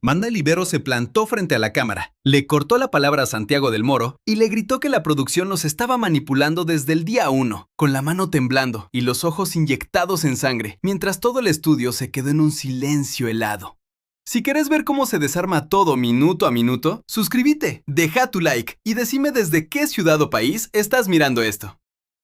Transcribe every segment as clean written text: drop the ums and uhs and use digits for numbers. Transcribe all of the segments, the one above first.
Manuel Ibero se plantó frente a la cámara, le cortó la palabra a Santiago del Moro y le gritó que la producción los estaba manipulando desde el día 1, con la mano temblando y los ojos inyectados en sangre, mientras todo el estudio se quedó en un silencio helado. Si querés ver cómo se desarma todo minuto a minuto, suscríbete, deja tu like y decime desde qué ciudad o país estás mirando esto.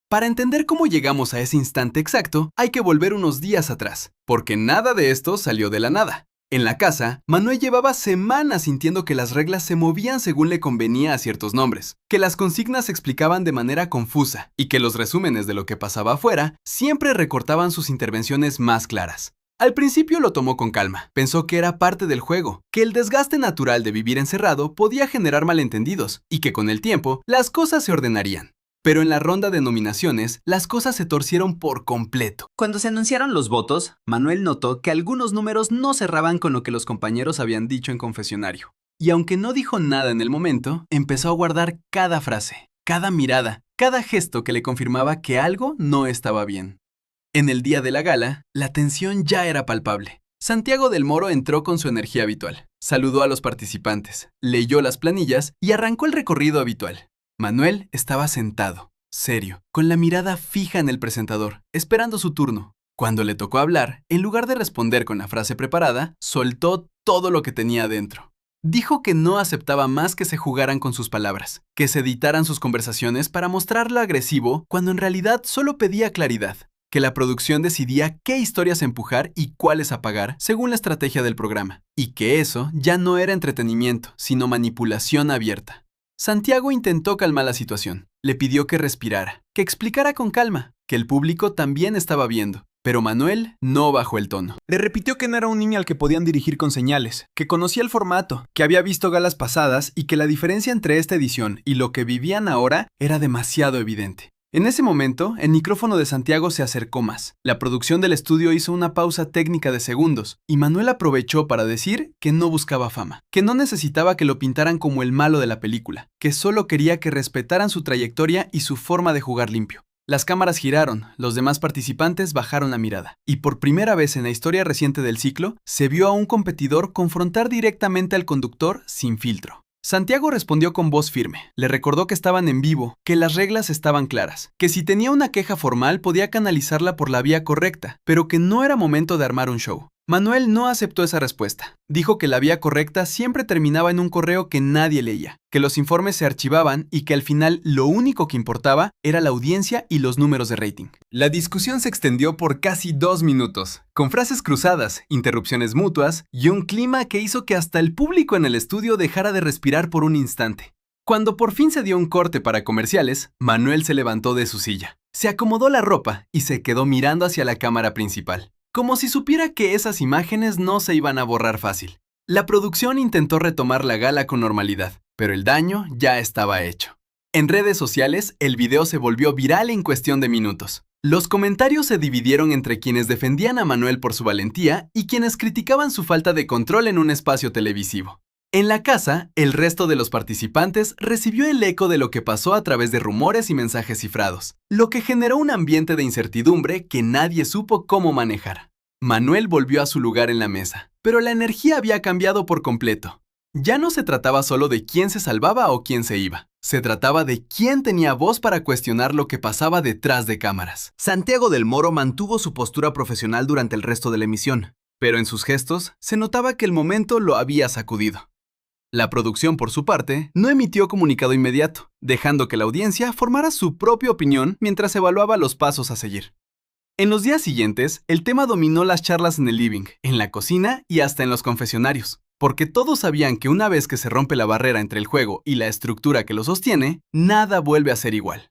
Para entender cómo llegamos a ese instante exacto, hay que volver unos días atrás, porque nada de esto salió de la nada. En la casa, Manuel llevaba semanas sintiendo que las reglas se movían según le convenía a ciertos nombres, que las consignas se explicaban de manera confusa y que los resúmenes de lo que pasaba afuera siempre recortaban sus intervenciones más claras. Al principio lo tomó con calma, pensó que era parte del juego, que el desgaste natural de vivir encerrado podía generar malentendidos y que con el tiempo las cosas se ordenarían. Pero en la ronda de nominaciones, las cosas se torcieron por completo. Cuando se anunciaron los votos, Manuel notó que algunos números no cerraban con lo que los compañeros habían dicho en confesionario. Y aunque no dijo nada en el momento, empezó a guardar cada frase, cada mirada, cada gesto que le confirmaba que algo no estaba bien. En el día de la gala, la tensión ya era palpable. Santiago del Moro entró con su energía habitual, saludó a los participantes, leyó las planillas y arrancó el recorrido habitual. Manuel estaba sentado, serio, con la mirada fija en el presentador, esperando su turno. Cuando le tocó hablar, en lugar de responder con la frase preparada, soltó todo lo que tenía adentro. Dijo que no aceptaba más que se jugaran con sus palabras, que se editaran sus conversaciones para mostrarlo agresivo cuando en realidad solo pedía claridad, que la producción decidía qué historias empujar y cuáles apagar según la estrategia del programa, y que eso ya no era entretenimiento, sino manipulación abierta. Santiago intentó calmar la situación, le pidió que respirara, que explicara con calma, que el público también estaba viendo, pero Manuel no bajó el tono. Le repitió que no era un niño al que podían dirigir con señales, que conocía el formato, que había visto galas pasadas y que la diferencia entre esta edición y lo que vivían ahora era demasiado evidente. En ese momento, el micrófono de Santiago se acercó más. La producción del estudio hizo una pausa técnica de segundos y Manuel aprovechó para decir que no buscaba fama, que no necesitaba que lo pintaran como el malo de la película, que solo quería que respetaran su trayectoria y su forma de jugar limpio. Las cámaras giraron, los demás participantes bajaron la mirada, y por primera vez en la historia reciente del ciclo, se vio a un competidor confrontar directamente al conductor sin filtro. Santiago respondió con voz firme. Le recordó que estaban en vivo, que las reglas estaban claras, que si tenía una queja formal podía canalizarla por la vía correcta, pero que no era momento de armar un show. Manuel no aceptó esa respuesta. Dijo que la vía correcta siempre terminaba en un correo que nadie leía, que los informes se archivaban y que al final lo único que importaba era la audiencia y los números de rating. La discusión se extendió por casi 2 minutos, con frases cruzadas, interrupciones mutuas y un clima que hizo que hasta el público en el estudio dejara de respirar por un instante. Cuando por fin se dio un corte para comerciales, Manuel se levantó de su silla, se acomodó la ropa y se quedó mirando hacia la cámara principal, como si supiera que esas imágenes no se iban a borrar fácil. La producción intentó retomar la gala con normalidad, pero el daño ya estaba hecho. En redes sociales, el video se volvió viral en cuestión de minutos. Los comentarios se dividieron entre quienes defendían a Manuel por su valentía y quienes criticaban su falta de control en un espacio televisivo. En la casa, el resto de los participantes recibió el eco de lo que pasó a través de rumores y mensajes cifrados, lo que generó un ambiente de incertidumbre que nadie supo cómo manejar. Manuel volvió a su lugar en la mesa, pero la energía había cambiado por completo. Ya no se trataba solo de quién se salvaba o quién se iba. Se trataba de quién tenía voz para cuestionar lo que pasaba detrás de cámaras. Santiago del Moro mantuvo su postura profesional durante el resto de la emisión, pero en sus gestos se notaba que el momento lo había sacudido. La producción, por su parte, no emitió comunicado inmediato, dejando que la audiencia formara su propia opinión mientras evaluaba los pasos a seguir. En los días siguientes, el tema dominó las charlas en el living, en la cocina y hasta en los confesionarios, porque todos sabían que una vez que se rompe la barrera entre el juego y la estructura que lo sostiene, nada vuelve a ser igual.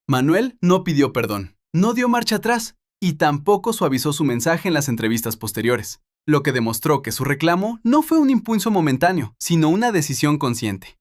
Manuel no pidió perdón, no dio marcha atrás y tampoco suavizó su mensaje en las entrevistas posteriores, lo que demostró que su reclamo no fue un impulso momentáneo, sino una decisión consciente.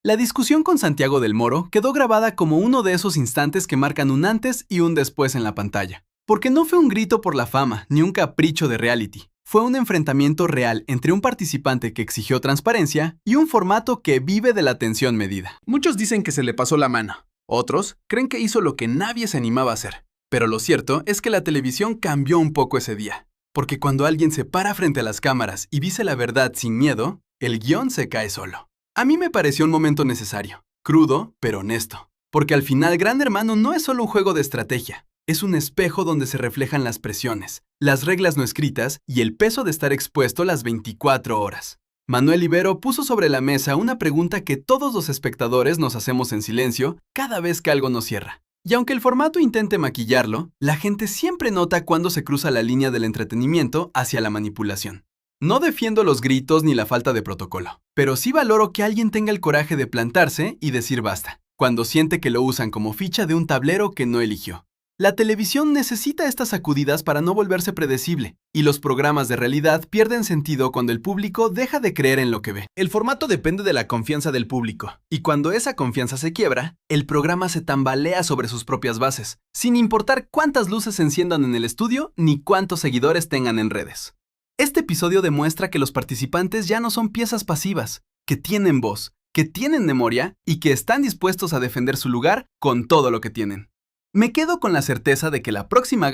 La discusión con Santiago del Moro quedó grabada como uno de esos instantes que marcan un antes y un después en la pantalla, porque no fue un grito por la fama ni un capricho de reality. Fue un enfrentamiento real entre un participante que exigió transparencia y un formato que vive de la atención medida. Muchos dicen que se le pasó la mano, otros creen que hizo lo que nadie se animaba a hacer, Pero lo cierto es que la televisión cambió un poco ese día. Porque cuando alguien se para frente a las cámaras y dice la verdad sin miedo, el guión se cae solo. A mí me pareció un momento necesario, crudo, pero honesto. Porque al final Gran Hermano no es solo un juego de estrategia, es un espejo donde se reflejan las presiones, las reglas no escritas y el peso de estar expuesto las 24 horas. Manuel Ibero puso sobre la mesa una pregunta que todos los espectadores nos hacemos en silencio cada vez que algo nos cierra. Y aunque el formato intente maquillarlo, la gente siempre nota cuando se cruza la línea del entretenimiento hacia la manipulación. No defiendo los gritos ni la falta de protocolo, pero sí valoro que alguien tenga el coraje de plantarse y decir basta, cuando siente que lo usan como ficha de un tablero que no eligió. La televisión necesita estas sacudidas para no volverse predecible, y los programas de realidad pierden sentido cuando el público deja de creer en lo que ve. El formato depende de la confianza del público, y cuando esa confianza se quiebra, el programa se tambalea sobre sus propias bases, sin importar cuántas luces se enciendan en el estudio ni cuántos seguidores tengan en redes. Este episodio demuestra que los participantes ya no son piezas pasivas, que tienen voz, que tienen memoria y que están dispuestos a defender su lugar con todo lo que tienen. Me quedo con la certeza de que la próxima